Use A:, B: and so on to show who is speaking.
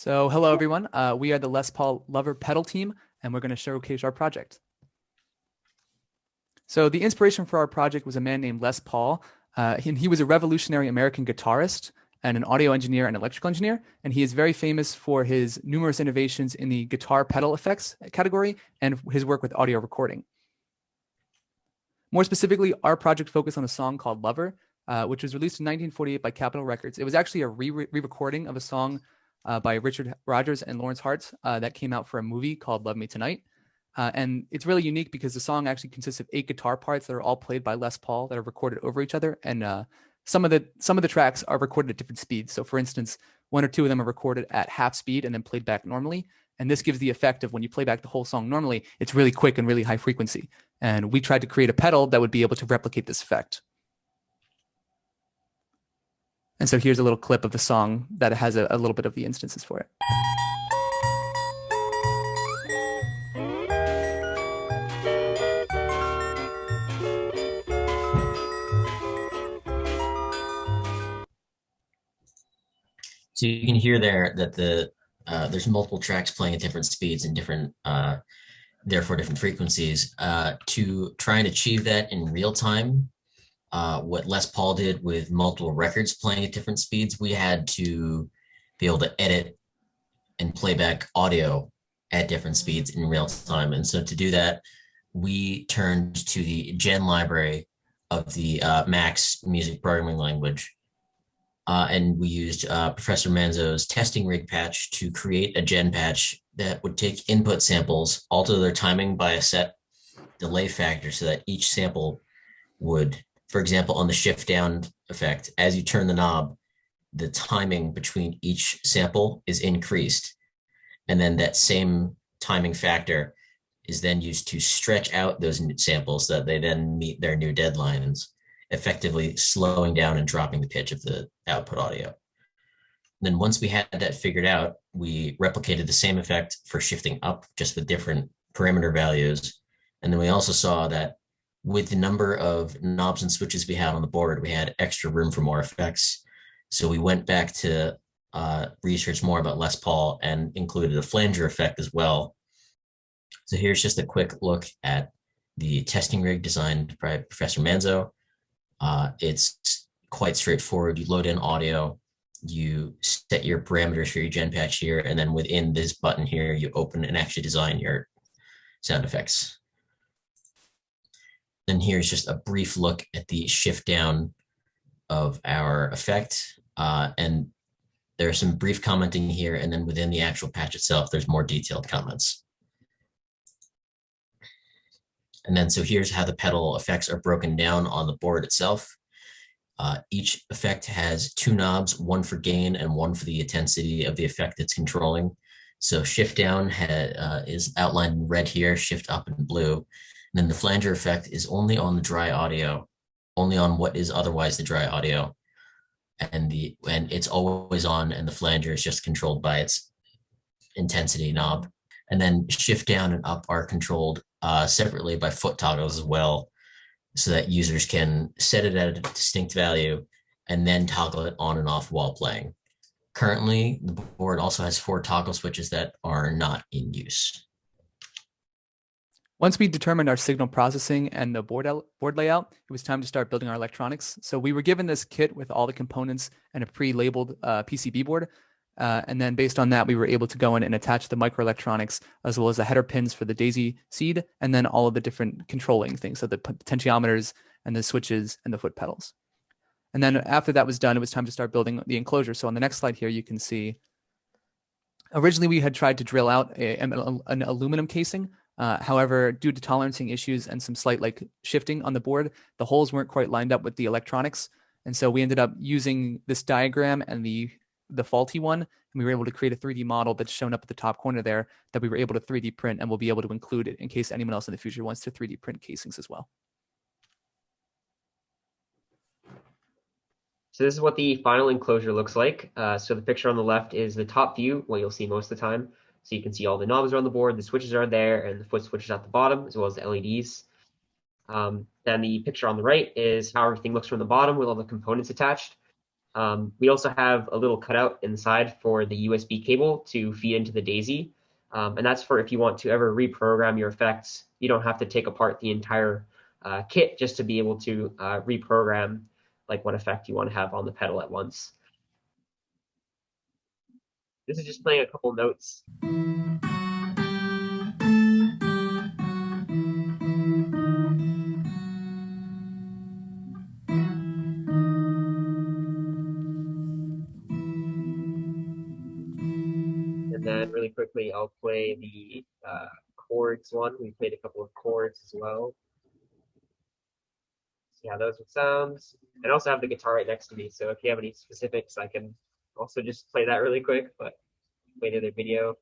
A: So hello everyone, we are the Les Paul Lover pedal team and we're going to showcase our project. So the inspiration for our project was a man named Les Paul. He was a revolutionary American guitarist and an audio engineer and electrical engineer, and he is very famous for his numerous innovations in the guitar pedal effects category and his work with audio recording. More specifically, our project focused on a song called Lover, which was released in 1948 by Capitol Records. It was actually a re-recording of a song by Rogers and Hart that came out for a movie called Love Me Tonight. And it's really unique because the song actually consists of 8 guitar parts that are all played by Les Paul that are recorded over each other. And some of the tracks are recorded at different speeds. So for instance, 1 or 2 of them are recorded at half speed and then played back normally. And this gives the effect of when you play back the whole song normally, it's really quick and really high frequency. And we tried to create a pedal that would be able to replicate this effect. And so here's a little clip of the song that has a little bit of the instances for it.
B: So you can hear there that there's multiple tracks playing at different speeds and different, therefore different frequencies. To try and achieve that in real time, what Les Paul did with multiple records playing at different speeds, we had to be able to edit and play back audio at different speeds in real time. And so to do that, we turned to the Gen library of the Max music programming language. And we used Professor Manzo's testing rig patch to create a gen patch that would take input samples, alter their timing by a set delay factor so that each sample would, for example, on the shift down effect, as you turn the knob, the timing between each sample is increased. And then that same timing factor is then used to stretch out those samples so that they then meet their new deadlines, effectively slowing down and dropping the pitch of the output audio. And then once we had that figured out, we replicated the same effect for shifting up, just with different parameter values. And then we also saw that with the number of knobs and switches we had on the board, we had extra room for more effects. So we went back to research more about Les Paul and included a flanger effect as well. So here's just a quick look at the testing rig designed by Professor Manzo. It's quite straightforward. You load in audio, you set your parameters for your gen patch here, and then within this button here, you open and actually design your sound effects. Then here's just a brief look at the shift down of our effect. And there's some brief commenting here, and then within the actual patch itself, there's more detailed comments. And then so here's how the pedal effects are broken down on the board itself. Each effect has 2 knobs, 1 for gain and 1 for the intensity of the effect it's controlling. So shift down is outlined in red here, shift up in blue. And then the flanger effect is only on the dry audio, only on what is otherwise the dry audio. And it's always on, and the flanger is just controlled by its intensity knob. And then shift down and up are controlled separately by foot toggles as well, so that users can set it at a distinct value and then toggle it on and off while playing. Currently, the board also has 4 toggle switches that are not in use.
A: Once we determined our signal processing and the board layout, it was time to start building our electronics. So we were given this kit with all the components and a pre-labeled PCB board. And then based on that, we were able to go in and attach the microelectronics as well as the header pins for the daisy seed, and then all of the different controlling things, so the potentiometers and the switches and the foot pedals. And then after that was done, it was time to start building the enclosure. So on the next slide here, you can see, originally we had tried to drill out an aluminum casing. However, due to tolerancing issues and some slight shifting on the board, the holes weren't quite lined up with the electronics. And so we ended up using this diagram and the faulty one, and we were able to create a 3D model that's shown up at the top corner there that we were able to 3D print, and we'll be able to include it in case anyone else in the future wants to 3D print casings as well.
C: So this is what the final enclosure looks like. So the picture on the left is the top view, what you'll see most of the time. So you can see all the knobs are on the board, the switches are there, and the foot switches at the bottom, as well as the LEDs. Then the picture on the right is how everything looks from the bottom with all the components attached. We also have a little cutout inside for the USB cable to feed into the Daisy. And that's for if you want to ever reprogram your effects. You don't have to take apart the entire kit just to be able to reprogram like what effect you want to have on the pedal at once. This is just playing a couple notes. And then really quickly, I'll play the chords one. We played a couple of chords as well. See how those would sound. And I also have the guitar right next to me, so if you have any specifics, I can also just play that really quick, but play the other video.